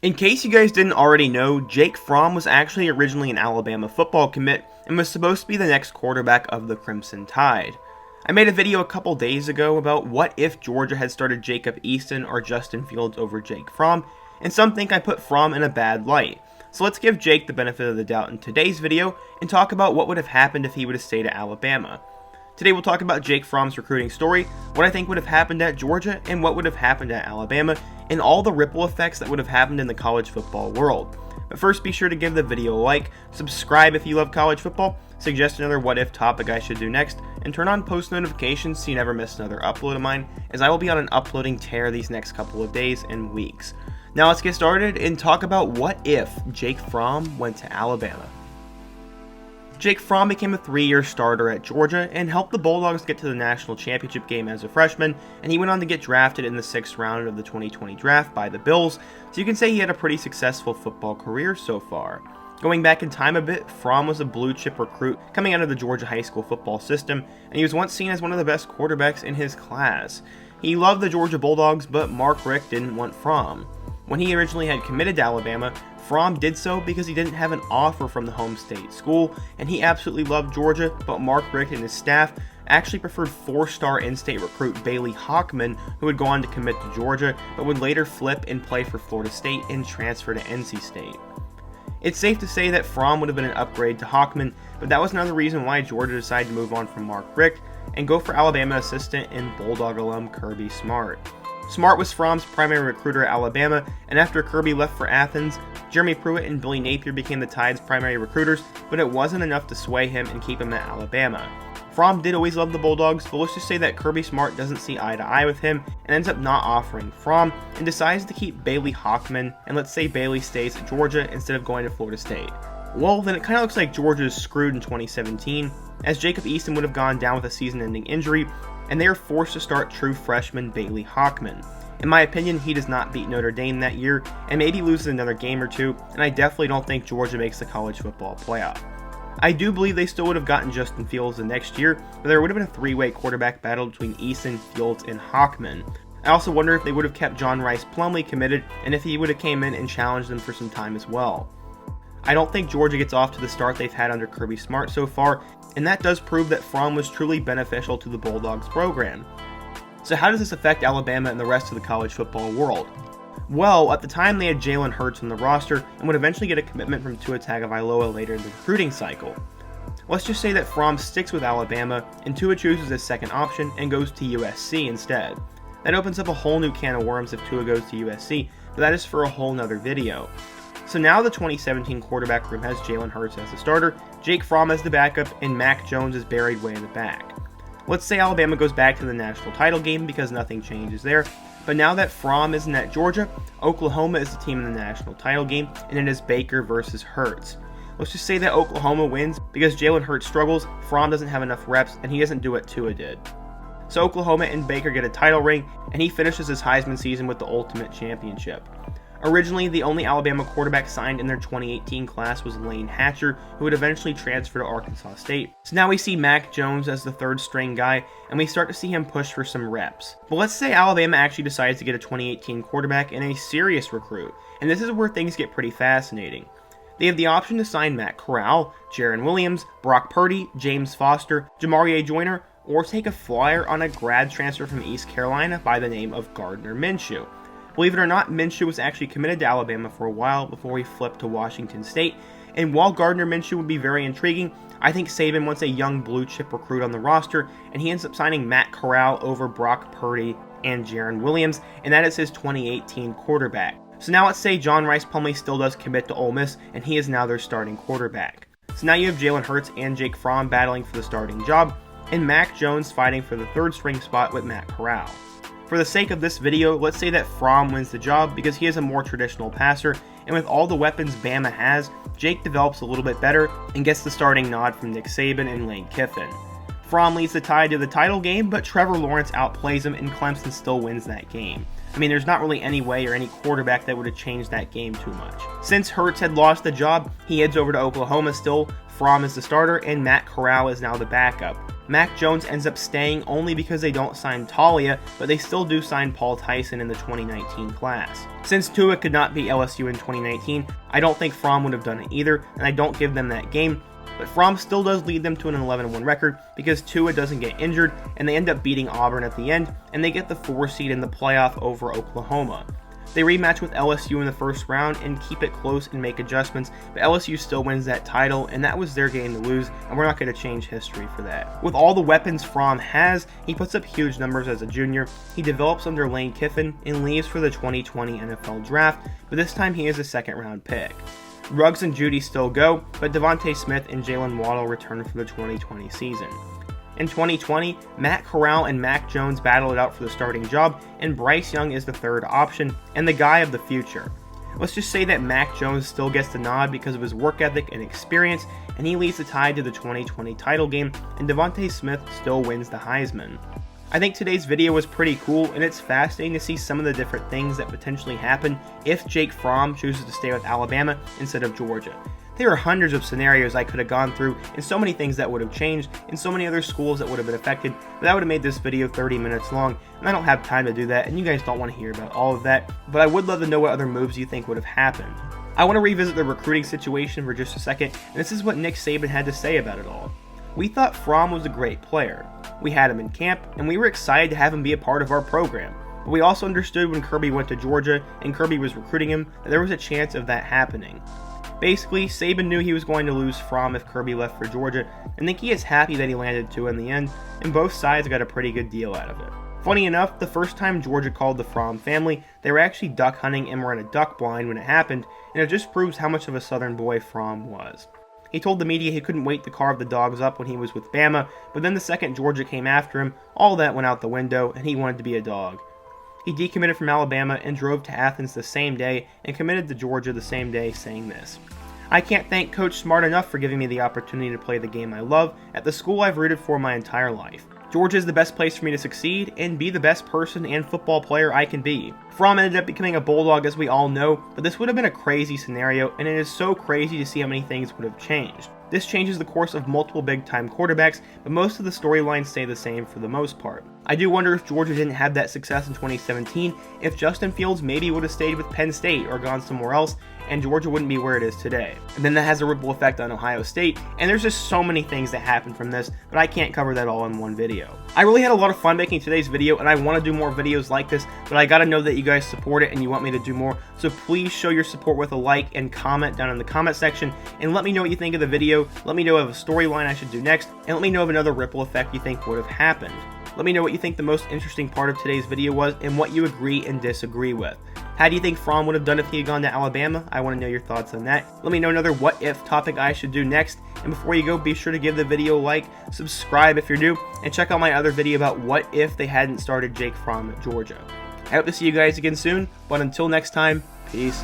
In case you guys didn't already know, Jake Fromm was actually originally an Alabama football commit and was supposed to be the next quarterback of the Crimson Tide. I made a video a couple days ago about what if Georgia had started Jacob Easton or Justin Fields over Jake Fromm, and some think I put Fromm in a bad light. So let's give Jake the benefit of the doubt in today's video and talk about what would have happened if he would have stayed at Alabama. Today we'll talk about Jake Fromm's recruiting story, what I think would have happened at Georgia, and what would have happened at Alabama, and all the ripple effects that would have happened in the college football world. But first, be sure to give the video a like, subscribe if you love college football, suggest another what if topic I should do next, and turn on post notifications so you never miss another upload of mine, as I will be on an uploading tear these next couple of days and weeks. Now let's get started and talk about what if Jake Fromm went to Alabama. Jake Fromm became a 3-year starter at Georgia and helped the Bulldogs get to the national championship game as a freshman, and he went on to get drafted in the 6th round of the 2020 draft by the Bills, so you can say he had a pretty successful football career so far. Going back in time a bit, Fromm was a blue-chip recruit coming out of the Georgia high school football system, and he was once seen as one of the best quarterbacks in his class. He loved the Georgia Bulldogs, but Mark Richt didn't want Fromm. When he originally had committed to Alabama, Fromm did so because he didn't have an offer from the home state school, and he absolutely loved Georgia, but Mark Richt and his staff actually preferred 4-star in-state recruit Bailey Hockman, who would go on to commit to Georgia, but would later flip and play for Florida State and transfer to NC State. It's safe to say that Fromm would have been an upgrade to Hockman, but that was another reason why Georgia decided to move on from Mark Richt and go for Alabama assistant and Bulldog alum Kirby Smart. Smart was Fromm's primary recruiter at Alabama, and after Kirby left for Athens, Jeremy Pruitt and Billy Napier became the Tide's primary recruiters, but it wasn't enough to sway him and keep him at Alabama. Fromm did always love the Bulldogs, but let's just say that Kirby Smart doesn't see eye to eye with him and ends up not offering Fromm and decides to keep Bailey Hockman, and let's say Bailey stays at Georgia instead of going to Florida State. Well, then it kind of looks like Georgia is screwed in 2017, as Jacob Easton would have gone down with a season-ending injury, and they are forced to start true freshman Bailey Hockman. In my opinion, he does not beat Notre Dame that year, and maybe loses another game or two, and I definitely don't think Georgia makes the college football playoff. I do believe they still would have gotten Justin Fields the next year, but there would have been a 3-way quarterback battle between Easton, Fields, and Hockman. I also wonder if they would have kept John Rice Plumlee committed, and if he would have came in and challenged them for some time as well. I don't think Georgia gets off to the start they've had under Kirby Smart so far, and that does prove that Fromm was truly beneficial to the Bulldogs program. So how does this affect Alabama and the rest of the college football world? Well, at the time they had Jalen Hurts on the roster and would eventually get a commitment from Tua Tagovailoa later in the recruiting cycle. Let's just say that Fromm sticks with Alabama and Tua chooses his second option and goes to USC instead. That opens up a whole new can of worms if Tua goes to USC, but that is for a whole nother video. So now the 2017 quarterback room has Jalen Hurts as the starter, Jake Fromm as the backup, and Mac Jones is buried way in the back. Let's say Alabama goes back to the national title game because nothing changes there, but now that Fromm isn't at Georgia, Oklahoma is the team in the national title game, and it is Baker versus Hurts. Let's just say that Oklahoma wins because Jalen Hurts struggles, Fromm doesn't have enough reps, and he doesn't do what Tua did. So Oklahoma and Baker get a title ring, and he finishes his Heisman season with the ultimate championship. Originally, the only Alabama quarterback signed in their 2018 class was Lane Hatcher, who would eventually transfer to Arkansas State. So now we see Mac Jones as the third string guy, and we start to see him push for some reps. But let's say Alabama actually decides to get a 2018 quarterback and a serious recruit, and this is where things get pretty fascinating. They have the option to sign Matt Corral, Jarren Williams, Brock Purdy, James Foster, Jamarie Joyner, or take a flyer on a grad transfer from East Carolina by the name of Gardner Minshew. Believe it or not, Minshew was actually committed to Alabama for a while before he flipped to Washington State, and while Gardner Minshew would be very intriguing, I think Saban wants a young blue-chip recruit on the roster, and he ends up signing Matt Corral over Brock Purdy and Jarren Williams, and that is his 2018 quarterback. So now let's say John Rice Plumlee still does commit to Ole Miss, and he is now their starting quarterback. So now you have Jalen Hurts and Jake Fromm battling for the starting job, and Mac Jones fighting for the third string spot with Matt Corral. For the sake of this video, let's say that Fromm wins the job because he is a more traditional passer, and with all the weapons Bama has, Jake develops a little bit better and gets the starting nod from Nick Saban and Lane Kiffin. Fromm leads the Tide to the title game, but Trevor Lawrence outplays him and Clemson still wins that game. I mean, there's not really any way or any quarterback that would have changed that game too much. Since Hurts had lost the job, he heads over to Oklahoma still, Fromm is the starter, and Matt Corral is now the backup. Mac Jones ends up staying only because they don't sign Talia, but they still do sign Paul Tyson in the 2019 class. Since Tua could not beat LSU in 2019, I don't think Fromm would have done it either, and I don't give them that game, but Fromm still does lead them to an 11-1 record because Tua doesn't get injured, and they end up beating Auburn at the end, and they get the 4 seed in the playoff over Oklahoma. They rematch with LSU in the first round and keep it close and make adjustments, but LSU still wins that title, and that was their game to lose, and we're not going to change history for that. With all the weapons Fromm has, he puts up huge numbers as a junior. He develops under Lane Kiffin and leaves for the 2020 NFL Draft, but this time he is a second-round pick. Ruggs and Judy still go, but Devontae Smith and Jalen Waddle return for the 2020 season. In 2020, Matt Corral and Mac Jones battle it out for the starting job, and Bryce Young is the third option, and the guy of the future. Let's just say that Mac Jones still gets the nod because of his work ethic and experience, and he leads the Tide to the 2020 title game, and Devontae Smith still wins the Heisman. I think today's video was pretty cool, and it's fascinating to see some of the different things that potentially happen if Jake Fromm chooses to stay with Alabama instead of Georgia. There are hundreds of scenarios I could have gone through, and so many things that would have changed, and so many other schools that would have been affected, but that would have made this video 30 minutes long, and I don't have time to do that, and you guys don't want to hear about all of that, but I would love to know what other moves you think would have happened. I want to revisit the recruiting situation for just a second, and this is what Nick Saban had to say about it all. We thought Fromm was a great player. We had him in camp, and we were excited to have him be a part of our program. But we also understood when Kirby went to Georgia, and Kirby was recruiting him, that there was a chance of that happening. Basically, Saban knew he was going to lose Fromm if Kirby left for Georgia, and I think he is happy that he landed Tua in the end, and both sides got a pretty good deal out of it. Funny enough, the first time Georgia called the Fromm family, they were actually duck hunting and were in a duck blind when it happened, and it just proves how much of a Southern boy Fromm was. He told the media he couldn't wait to carve the dogs up when he was with Bama, but then the second Georgia came after him, all that went out the window, and he wanted to be a dog. He decommitted from Alabama and drove to Athens the same day and committed to Georgia the same day, saying this: "I can't thank Coach Smart enough for giving me the opportunity to play the game I love at the school I've rooted for my entire life. Georgia is the best place for me to succeed and be the best person and football player I can be." Fromm ended up becoming a Bulldog, as we all know, but this would have been a crazy scenario, and it is so crazy to see how many things would have changed. This changes the course of multiple big-time quarterbacks, but most of the storylines stay the same for the most part. I do wonder if Georgia didn't have that success in 2017, if Justin Fields maybe would have stayed with Penn State or gone somewhere else, and Georgia wouldn't be where it is today. And then that has a ripple effect on Ohio State, and there's just so many things that happen from this, but I can't cover that all in one video. I really had a lot of fun making today's video, and I want to do more videos like this, but I gotta know that you guys support it and you want me to do more, so please show your support with a like and comment down in the comment section, and let me know what you think of the video, let me know of a storyline I should do next, and let me know of another ripple effect you think would have happened. Let me know what you think the most interesting part of today's video was and what you agree and disagree with. How do you think Fromm would have done if he had gone to Alabama? I want to know your thoughts on that. Let me know another what if topic I should do next. And before you go, be sure to give the video a like, subscribe if you're new, and check out my other video about what if they hadn't started Jake Fromm at Georgia. I hope to see you guys again soon, but until next time, peace.